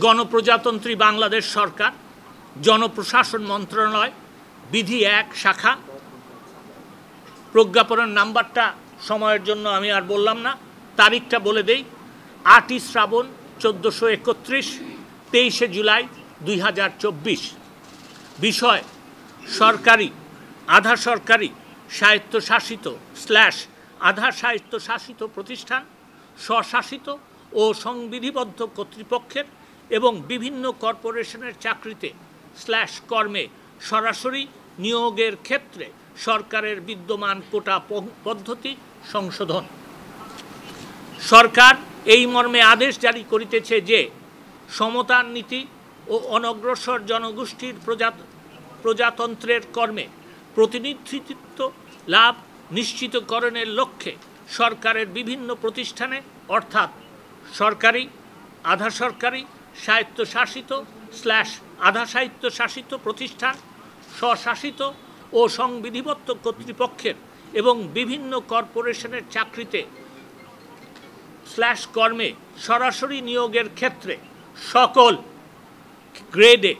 গণপ্রজাতন্ত্রী বাংলাদেশ সরকার, জনপ্রশাসন মন্ত্রণালয়, বিধি 1 শাখা। প্রজ্ঞাপনের নাম্বারটা সময়ের জন্য আমি আর বললাম না, তারিখটা বলে দেই। 8ই শ্রাবণ 1431, 23শে জুলাই 2024। বিষয়: সরকারি, আধা সরকারি, স্বায়ত্তশাসিত / আধা স্বায়ত্তশাসিত প্রতিষ্ঠান, স্বশাসিত ও সংবিধিবদ্ধ কর্তৃপক্ষের এবং বিভিন্ন কর্পোরেশনের চাকরিতে / কর্মে সরাসরি নিয়োগের ক্ষেত্রে সরকারের বিদ্যমান কোটা পদ্ধতি সংশোধন। সরকার এই মর্মে আদেশ জারি করিতেছে যে, সমতার নীতি ও অনগ্রসর জনগোষ্ঠীর প্রজাতন্ত্রের কর্মে প্রতিনিধিত্ব লাভ নিশ্চিতকরণের লক্ষ্যে সরকারের বিভিন্ন প্রতিষ্ঠানে, অর্থাৎ সরকারি, আধা সরকারি, স্বায়ত্তশাসিত / আধা স্বায়ত্তশাসিত প্রতিষ্ঠান, স্বশাসিত ও সংবিধিবদ্ধ কর্তৃপক্ষের এবং বিভিন্ন কর্পোরেশনের চাকরিতে / কর্মে সরাসরি নিয়োগের ক্ষেত্রে সকল গ্রেডে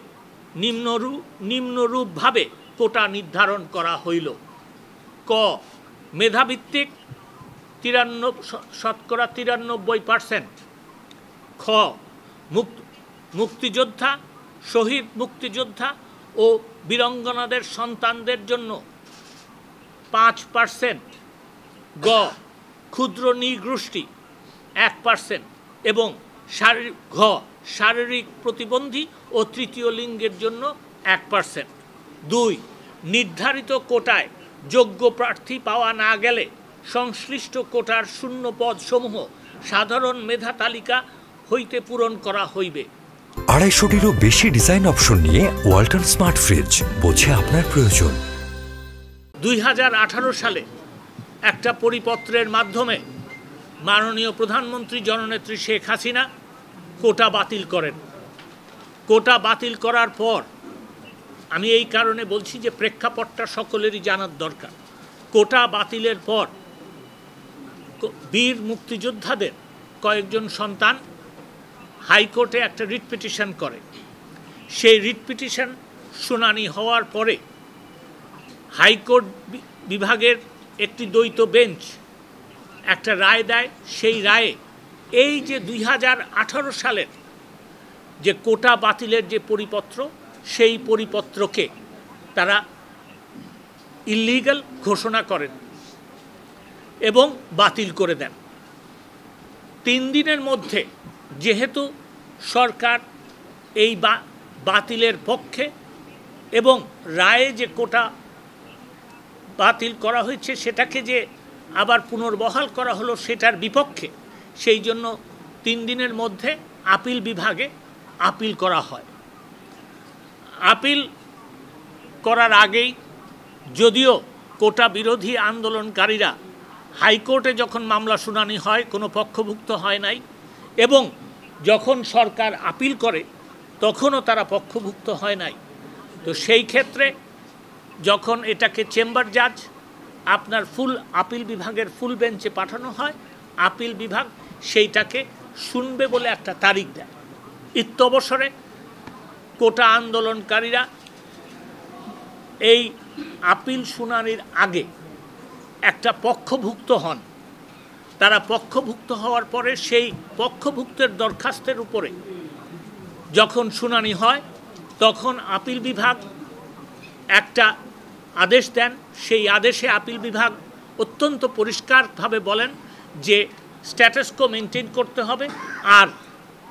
নিম্নরূপভাবে কোটা নির্ধারণ করা হইল। ক, মেধাভিত্তিক 93%। খ, মুক্তিযোদ্ধা, শহীদ মুক্তিযোদ্ধা ও বীরাঙ্গনাদের সন্তানদের জন্য 5%। গ, ক্ষুদ্র নৃগোষ্ঠী 1% এবং শারীরিক প্রতিবন্ধী ও তৃতীয় লিঙ্গের জন্য 1%। 2, নির্ধারিত কোটায় যোগ্য প্রার্থী পাওয়া না গেলে সংশ্লিষ্ট কোটার শূন্য পদসমূহ সাধারণ মেধা তালিকা হইতে পূরণ করা হইবে। 250-টিরও বেশি ডিজাইন অপশন নিয়ে ওয়ালটন স্মার্ট ফ্রিজ, বোঝে আপনার প্রয়োজন। 2018 সালে একটা পরিপত্রের মাধ্যমে মাননীয় প্রধানমন্ত্রী জননেত্রী শেখ হাসিনা কোটা বাতিল করেন। কোটা বাতিল করার পর, আমি এই কারণে বলছি যে প্রেক্ষাপটটা সকলেরই জানার দরকার। কোটা বাতিলের পর বীর মুক্তিযোদ্ধাদের কয়েকজন সন্তান হাইকোর্টে একটা রিট পিটিশন করে। সেই রিট পিটিশন শুনানি হওয়ার পরে হাইকোর্ট বিভাগের একটি দ্বৈত বেঞ্চ একটা রায় দেয়। সেই রায়ে এই যে 2018 সালের যে কোটা বাতিলের যে পরিপত্র, সেই পরিপত্রকে তারা ইল্লিগাল ঘোষণা করেন এবং বাতিল করে দেন। 3 দিনের মধ্যে, যেহেতু সরকার এই বাতিলের পক্ষে এবং রায়ে যে কোটা বাতিল করা হয়েছে সেটাকে যে আবার পুনর্বহাল করা হলো সেটার বিপক্ষে, সেই জন্য 3 দিনের মধ্যে আপিল বিভাগে আপিল করা হয়। আপিল করার আগেই, যদিও কোটা বিরোধী আন্দোলনকারীরা হাইকোর্টে যখন মামলা শুনানি হয় কোনো পক্ষভুক্ত হয় নাই, এবং যখন সরকার আপিল করে তখনও তারা পক্ষভুক্ত হয় নাই, তো সেই ক্ষেত্রে যখন এটাকে চেম্বার জাজ আপনার ফুল আপিল বিভাগের ফুল বেঞ্চে পাঠানো হয়, আপিল বিভাগ সেইটাকে শুনবে বলে একটা তারিখ দেয়। ইত্যবসরে কোটা আন্দোলনকারীরা এই আপিল শুনানির আগে একটা পক্ষভুক্ত হন। তারা পক্ষভুক্ত হওয়ার পরে সেই পক্ষভুক্তের দরখাস্তের উপরে যখন শুনানি হয়, তখন আপিল বিভাগ একটা আদেশ দেন। সেই আদেশে আপিল বিভাগ অত্যন্ত পরিষ্কারভাবে বলেন যে স্ট্যাটাস কো মেনটেন করতে হবে, আর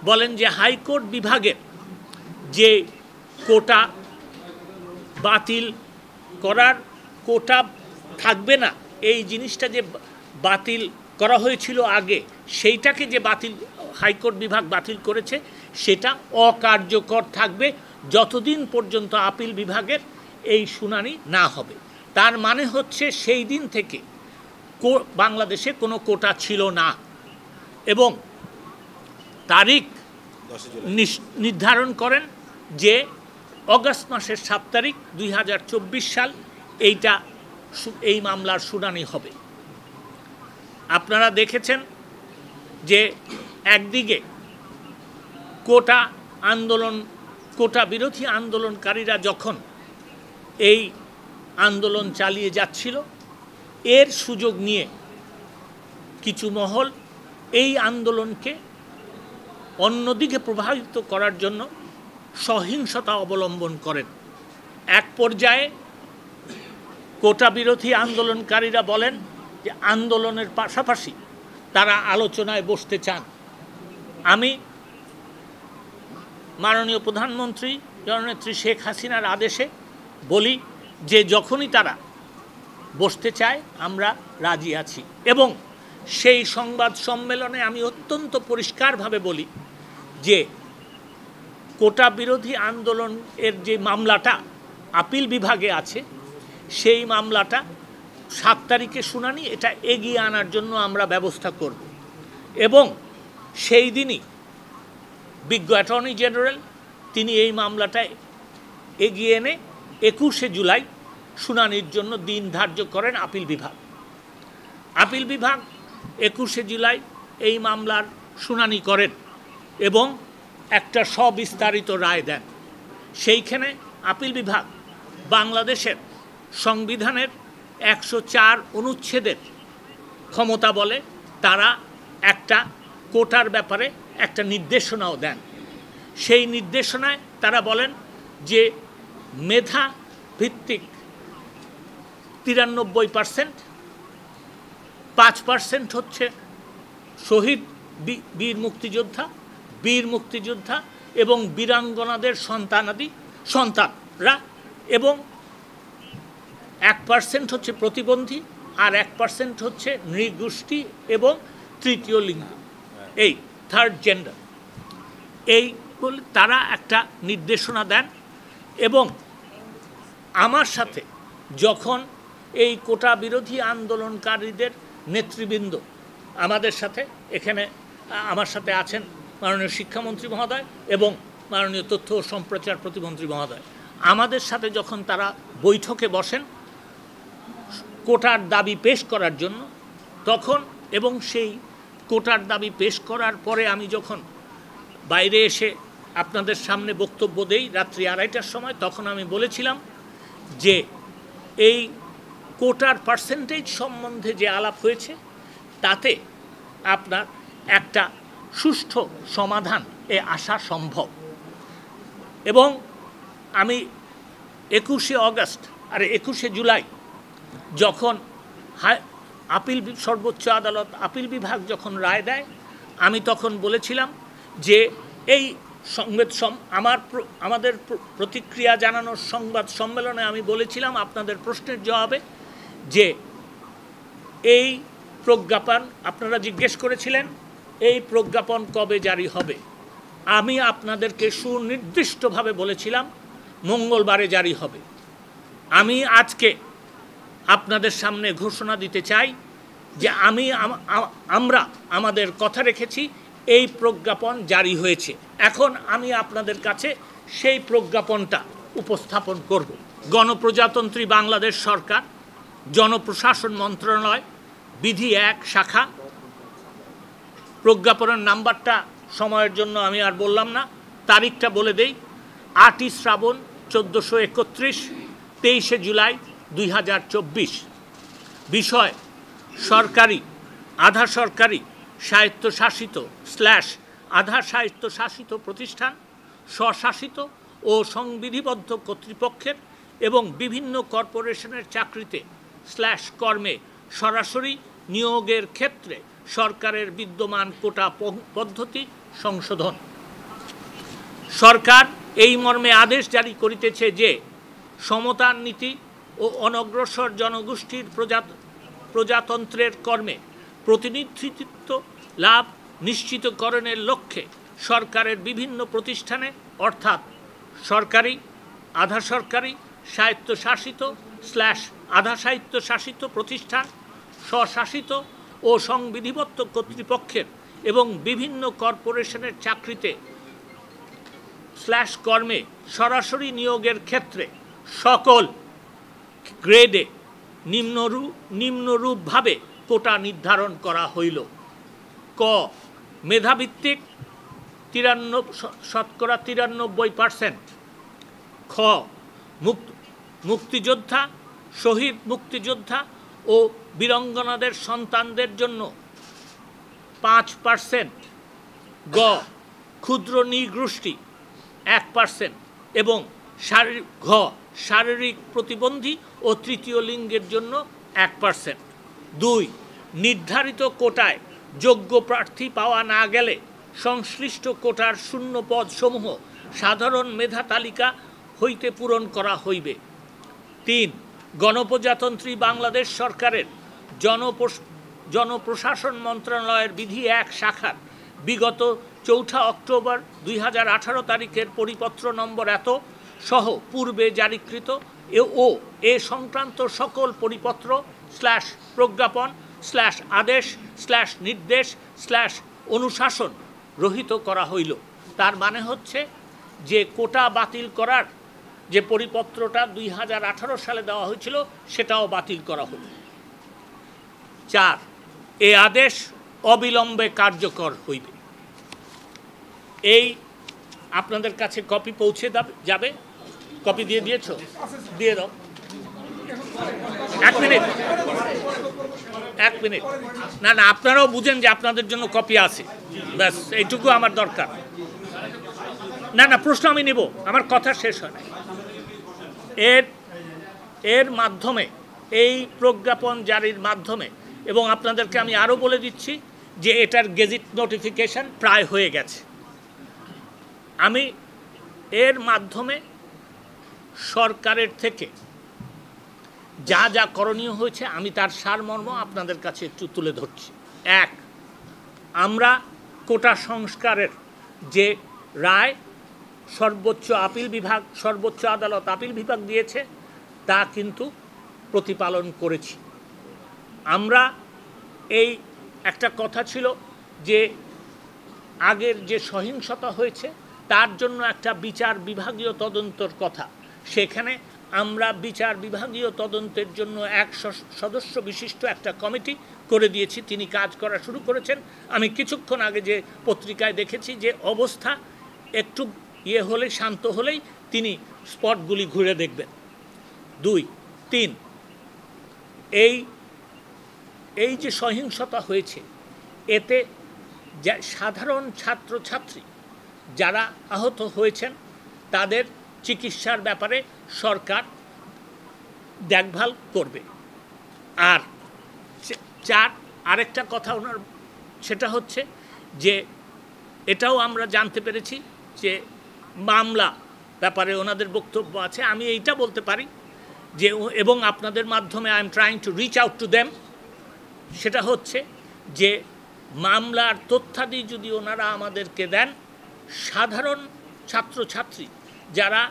বলেন যে হাইকোর্ট বিভাগের যে কোটা বাতিল করার, কোটা থাকবে না এই জিনিসটা যে বাতিল করা হয়েছিল আগে, সেইটাকে যে বাতিল হাইকোর্ট বিভাগ বাতিল করেছে সেটা অকার্যকর থাকবে যতদিন পর্যন্ত আপিল বিভাগের এই শুনানি না হবে। তার মানে হচ্ছে সেই দিন থেকে বাংলাদেশে কোনো কোটা ছিল না, এবং তারিখ নির্ধারণ করেন যে অগাস্ট মাসের 7 তারিখ 2024 সাল এই মামলার শুনানি হবে। আপনারা দেখেছেন যে একদিকে কোটা কোটা বিরোধী আন্দোলনকারীরা যখন এই আন্দোলন চালিয়ে যাচ্ছিল, এর সুযোগ নিয়ে কিছু মহল এই আন্দোলনকে অন্যদিকে প্রভাবিত করার জন্য সহিংসতা অবলম্বন করেন। এক পর্যায়ে কোটা বিরোধী আন্দোলনকারীরা বলেন যে আন্দোলনের পাশাপাশি তারা আলোচনায় বসতে চান। আমি মাননীয় প্রধানমন্ত্রী জননেত্রী শেখ হাসিনার আদেশে বলি যে যখনই তারা বসতে চায় আমরা রাজি আছি, এবং সেই সংবাদ সম্মেলনে আমি অত্যন্ত পরিষ্কারভাবে বলি যে কোটা বিরোধী আন্দোলনের যে মামলাটা আপিল বিভাগে আছে, সেই মামলাটা 7 তারিখে শুনানি, এটা এগিয়ে আনার জন্য আমরা ব্যবস্থা করব। এবং সেই দিনই বিজ্ঞ অ্যাটর্নি জেনারেল তিনি এই মামলাটা এগিয়ে এনে 21শে জুলাই শুনানির জন্য দিন ধার্য করেন আপিল বিভাগ। আপিল বিভাগ 21শে জুলাই এই মামলার শুনানি করেন এবং একটা সবিস্তারিত রায় দেন। সেইখানে আপিল বিভাগ বাংলাদেশের সংবিধানের 104 অনুচ্ছেদের ক্ষমতা বলে তারা একটা কোটার ব্যাপারে একটা নির্দেশনাও দেন। সেই নির্দেশনায় তারা বলেন যে মেধা ভিত্তিক 93%, 5% হচ্ছে শহীদ বীর মুক্তিযোদ্ধা এবং বীরাঙ্গনাদের সন্তানরা, এবং 1% হচ্ছে প্রতিবন্ধী, আর 1% হচ্ছে নৃগোষ্ঠী এবং তৃতীয় লিঙ্গ, এই থার্ড জেন্ডার। এই বলে তারা একটা নির্দেশনা দেন। এবং আমার সাথে যখন এই কোটা বিরোধী আন্দোলনকারীদের নেতৃবৃন্দ আমাদের সাথে, এখানে আমার সাথে আছেন মাননীয় শিক্ষামন্ত্রী মহোদয় এবং মাননীয় তথ্য ও সম্প্রচার প্রতিমন্ত্রী মহোদয়, আমাদের সাথে যখন তারা বৈঠকে বসেন কোটার দাবি পেশ করার জন্য, তখন এবং সেই কোটার দাবি পেশ করার পরে আমি যখন বাইরে এসে আপনাদের সামনে বক্তব্য দেই রাত্রি 2:30টার সময়, তখন আমি বলেছিলাম যে এই কোটার পার্সেন্টেজ সম্বন্ধে যে আলাপ হয়েছে তাতে আপনার একটা সুষ্ঠু সমাধান আসা সম্ভব। এবং আমি 21শে অগস্ট আর 21শে জুলাই যখন সর্বোচ্চ আদালত আপিল বিভাগ যখন রায় দেয়, আমি তখন বলেছিলাম যে এই আমাদের প্রতিক্রিয়া জানানোর সংবাদ সম্মেলনে আমি বলেছিলাম আপনাদের প্রশ্নের জবাবে যে এই প্রজ্ঞাপন আপনারা জিজ্ঞেস করেছিলেন এই প্রজ্ঞাপন কবে জারি হবে। আমি আপনাদেরকে সুনির্দিষ্টভাবে বলেছিলাম মঙ্গলবারে জারি হবে। আমি আজকে আপনাদের সামনে ঘোষণা দিতে চাই যে আমরা আমাদের কথা রেখেছি, এই প্রজ্ঞাপন জারি হয়েছে। এখন আমি আপনাদের কাছে সেই প্রজ্ঞাপনটা উপস্থাপন করব। গণপ্রজাতন্ত্রী বাংলাদেশ সরকার, জনপ্রশাসন মন্ত্রণালয়, বিধি 1 শাখা। প্রজ্ঞাপনের নাম্বারটা সময়ের জন্য আমি আর বললাম না, তারিখটা বলে দেই, 8ই শ্রাবণ 1431, 23শে জুলাই 2024। বিষয় সরকারি, আধা সরকারি, স্বায়ত্তশাসিত / আধা স্বায়ত্তশাসিত প্রতিষ্ঠান, স্বশাসিত ও সংবিধিবদ্ধ কর্তৃপক্ষের এবং বিভিন্ন কর্পোরেশনের চাকরিতে / কর্মে সরাসরি নিয়োগের ক্ষেত্রে সরকারের বিদ্যমান কোটা পদ্ধতি সংশোধন। সরকার এই মর্মে আদেশ জারি করিতেছে যে সমতার নীতি ও অনগ্রসর জনগোষ্ঠীর প্রজাতন্ত্রের কর্মে প্রতিনিধিত্ব লাভ নিশ্চিতকরণের লক্ষ্যে সরকারের বিভিন্ন প্রতিষ্ঠানে অর্থাৎ সরকারি, আধা সরকারি, স্বায়ত্তশাসিত / আধা স্বায়ত্তশাসিত প্রতিষ্ঠান, স্বশাসিত ও সংবিধিবদ্ধ কর্তৃপক্ষের এবং বিভিন্ন কর্পোরেশনের চাকরিতে / কর্মে সরাসরি নিয়োগের ক্ষেত্রে সকল গ্রেডে নিম্নরূপভাবে কোটা নির্ধারণ করা হইল। ক, মেধাভিত্তিক 93%। খ মুক্তিযোদ্ধা, শহীদ মুক্তিযোদ্ধা ও বীরাঙ্গনাদের সন্তানদের জন্য 5%। গ ক্ষুদ্র নৃগোষ্ঠী 1% এবং শারীরিক প্রতিবন্ধী ও তৃতীয় লিঙ্গের জন্য 1%। 2 নির্ধারিত কোটায় যোগ্য প্রার্থী পাওয়া না গেলে সংশ্লিষ্ট কোটার শূন্য পদসমূহ সাধারণ মেধা তালিকা হইতে পূরণ করা হইবে। 3 গণপ্রজাতন্ত্রী বাংলাদেশ সরকারের জনপ্রশাসন মন্ত্রণালয়ের বিধি 1 শাখার বিগত 4 অক্টোবর 2018 তারিখের পরিপত্র নম্বর এত সহ পূর্বে জারিকৃত ও এ সংক্রান্ত সকল পরিপত্র প্রজ্ঞাপন আদেশ নির্দেশ অনুশাসন রহিত করা হইল। তার মানে হচ্ছে যে কোটা বাতিল করার যে পরিপত্রটা 2018 সালে দেওয়া হয়েছিল সেটাও বাতিল করা হল। 4 এ আদেশ অবিলম্বে কার্যকর হইবে। এই আপনাদের কাছে কপি পৌঁছে যাবে। কপি দিয়ে দিয়েছো? দিয়ে দাও। 1 মিনিট। না আপনারাও বুঝেন যে আপনাদের জন্য কপি আছে, ব্যাস এইটুকু আমার দরকার। না প্রশ্ন আমি নেব, আমার কথা শেষ হয় না। এর মাধ্যমে, এই প্রজ্ঞাপন জারির মাধ্যমে, এবং আপনাদেরকে আমি আরও বলে দিচ্ছি যে এটার গেজেট নোটিফিকেশন প্রায় হয়ে গেছে। আমি এর মাধ্যমে সরকারের থেকে যা যা করণীয় হয়েছে আমি তার সারমর্ম আপনাদের কাছে একটু তুলে ধরছি। 1 আমরা কোটা সংস্কারের যে রায় সর্বোচ্চ আদালত আপিল বিভাগ দিয়েছে তা কিন্তু প্রতিপালন করেছি। আমরা এই একটা কথা ছিল যে আগের যে সহিংসতা হয়েছে তার জন্য একটা বিচার বিভাগীয় তদন্তের কথা, সেখানে আমরা বিচার বিভাগীয় তদন্তের জন্য 1 সদস্য বিশিষ্ট একটা কমিটি করে দিয়েছি। তিনি কাজ করা শুরু করেছেন। আমি কিছুক্ষণ আগে যে পত্রিকায় দেখেছি যে অবস্থা একটু শান্ত হলেই তিনি স্পটগুলি ঘুরে দেখবেন। 2 3 এই যে সহিংসতা হয়েছে এতে সাধারণ ছাত্রছাত্রী যারা আহত হয়েছেন তাদের চিকিৎসার ব্যাপারে সরকার দেখভাল করবে। আর 4 আরেকটা কথা ওনার, সেটা হচ্ছে যে এটাও আমরা জানতে পেরেছি যে মামলা ব্যাপারে ওনাদের বক্তব্য আছে। আমি এইটা বলতে পারি যে, এবং আপনাদের মাধ্যমে I am trying to reach out to them, সেটা হচ্ছে যে মামলার তথ্যাদি যদি ওনারা আমাদেরকে দেন, সাধারণ ছাত্রছাত্রী যারা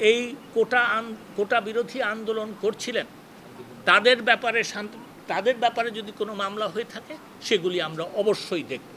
এই কোটা বিরোধী আন্দোলন করছিলেন তাদের ব্যাপারে যদি কোনো মামলা হয়ে থাকে সেগুলি আমরা অবশ্যই দেখব।